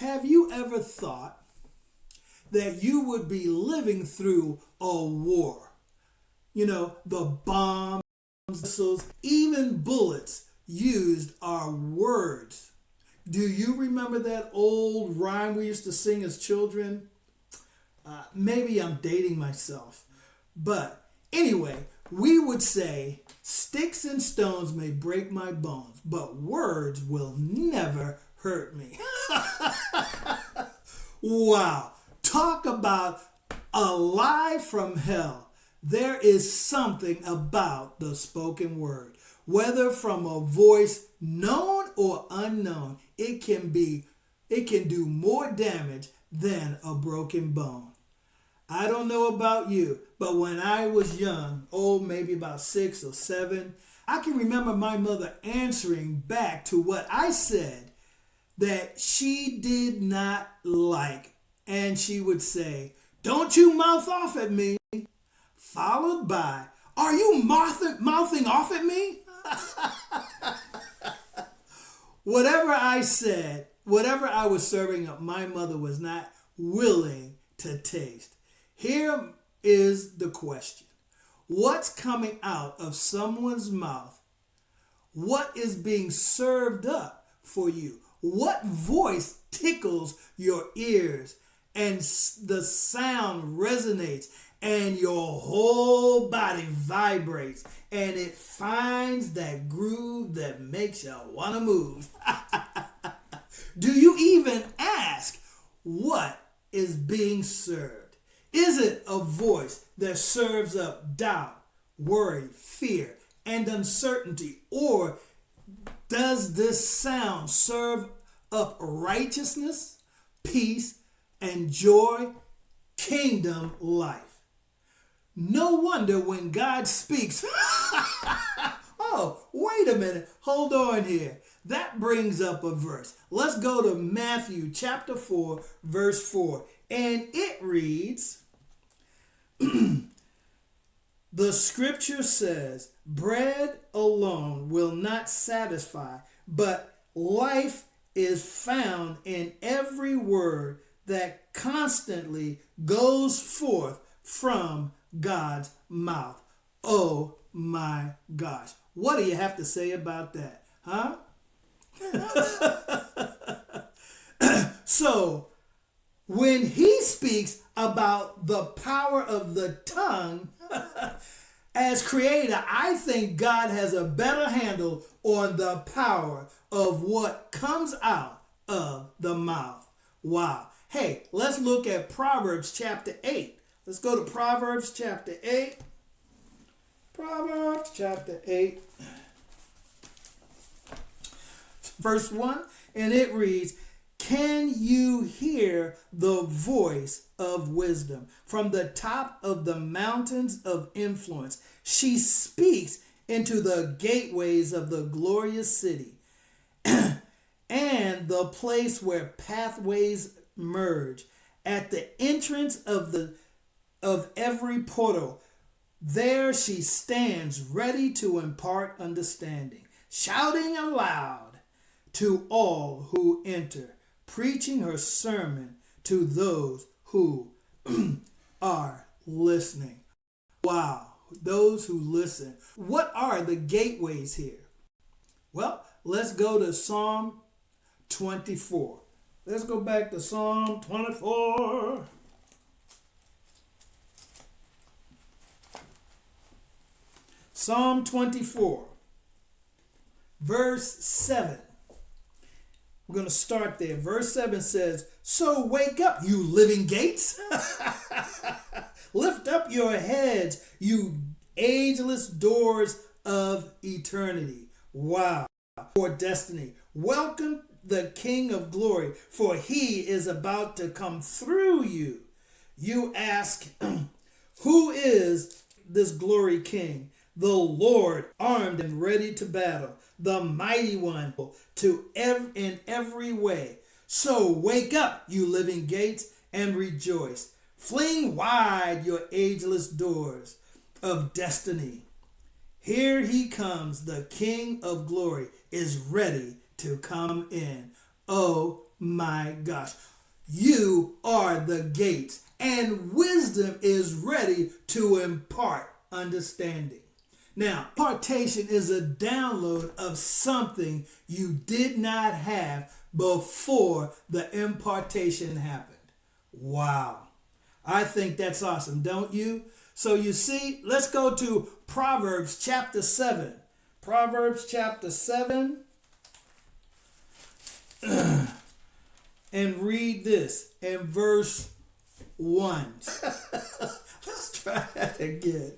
Have you ever thought that you would be living through a war? You know, the bombs, missiles, even bullets used are words. Do you remember that old rhyme we used to sing as children? Maybe I'm dating myself. But anyway, we would say, sticks and stones may break my bones, but words will never hurt me. Wow. Talk about a lie from hell. There is something about the spoken word. Whether from a voice known or unknown, it can do more damage than a broken bone. I don't know about you, but when I was young, maybe about 6 or 7, I can remember my mother answering back to what I said that she did not like. And she would say, "Don't you mouth off at me," followed by, "Are you mouthing off at me?" Whatever I said, whatever I was serving up, my mother was not willing to taste. Here is the question. What's coming out of someone's mouth? What is being served up for you? What voice tickles your ears and the sound resonates and your whole body vibrates and it finds that groove that makes you want to move? Do you even ask what is being served? Is it a voice that serves up doubt, worry, fear, and uncertainty? Or does this sound serve up righteousness, peace, and joy, kingdom life? No wonder when God speaks, oh, wait a minute, hold on here. That brings up a verse. Let's go to Matthew chapter 4, verse 4. And it reads, the scripture says, bread alone will not satisfy, but life is found in every word that constantly goes forth from God's mouth. Oh my gosh. What do you have to say about that? Huh? So, when he speaks about the power of the tongue, as creator, I think God has a better handle on the power of what comes out of the mouth. Wow. Hey, let's look at Proverbs chapter 8. Let's go to Proverbs chapter 8. Proverbs chapter 8. Verse 1, and it reads, can you hear the voice of wisdom from the top of the mountains of influence? She speaks into the gateways of the glorious city and the place where pathways merge. At the entrance of every portal, there she stands ready to impart understanding, shouting aloud to all who enter, preaching her sermon to those who are listening. Wow, those who listen. What are the gateways here? Well, let's go to Psalm 24. Let's go back to Psalm 24. Psalm 24, verse 7. We're going to start there. Verse 7 says, so wake up, you living gates. Lift up your heads, you ageless doors of eternity. Wow. For destiny. Welcome the King of glory, for he is about to come through you. You ask, who is this glory king? The Lord, armed and ready to battle, the mighty one in every way. So wake up, you living gates, and rejoice. Fling wide your ageless doors of destiny. Here he comes, the King of glory is ready to come in. Oh my gosh. You are the gates, and wisdom is ready to impart understanding. Now, impartation is a download of something you did not have before the impartation happened. Wow. I think that's awesome, don't you? So you see, let's go to Proverbs chapter 7. Proverbs chapter 7. And read this in verse 1. Let's try that again.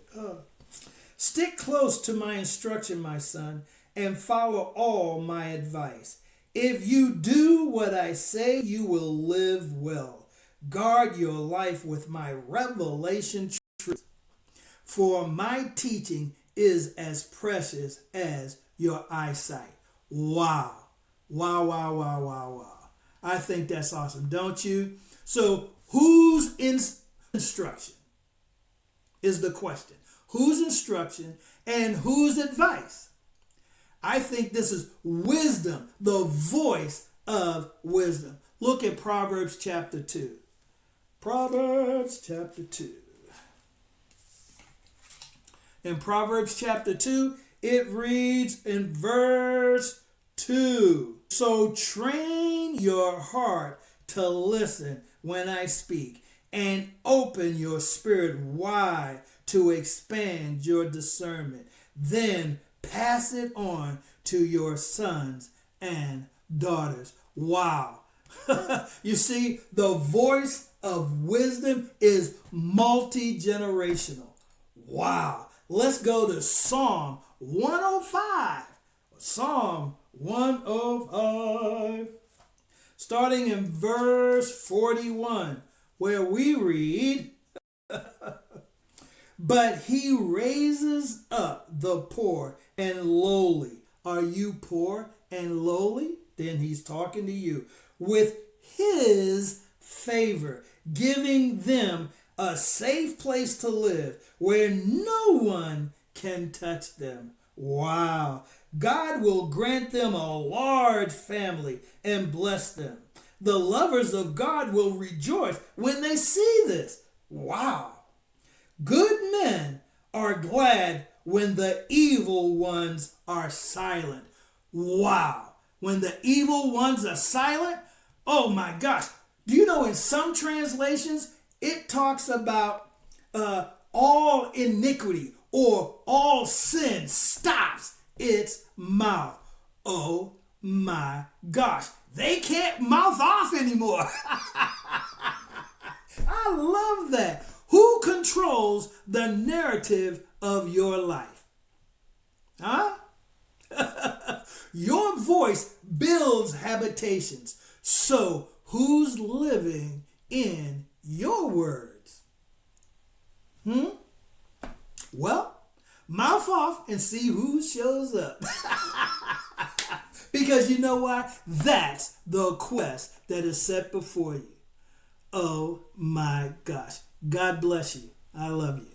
Stick close to my instruction, my son, and follow all my advice. If you do what I say, you will live well. Guard your life with my revelation truth, for my teaching is as precious as your eyesight. Wow. Wow, wow, wow, wow, wow. I think that's awesome, don't you? So whose instruction is the question? Whose instruction and whose advice? I think this is wisdom, the voice of wisdom. Look at Proverbs chapter 2. Proverbs chapter 2. In Proverbs chapter 2, it reads in verse 2. So train your heart to listen when I speak, and open your spirit wide to expand your discernment. Then pass it on to your sons and daughters. Wow. You see, the voice of wisdom is multi-generational. Wow. Let's go to Psalm 105. Psalm 105. Starting in verse 41, where we read, but he raises up the poor and lowly. Are you poor and lowly? Then he's talking to you. With his favor, giving them a safe place to live where no one can touch them. Wow. God will grant them a large family and bless them. The lovers of God will rejoice when they see this. Wow. Good men are glad when the evil ones are silent. Wow. When the evil ones are silent, oh my gosh. Do you know in some translations, it talks about all iniquity or all sin stops its mouth. Oh my gosh. They can't mouth off anymore. I love that. Who controls the narrative of your life? Huh? Your voice builds habitations. So who's living in your words? Well, mouth off and see who shows up. Because you know why? That's the quest that is set before you. Oh my gosh. God bless you. I love you.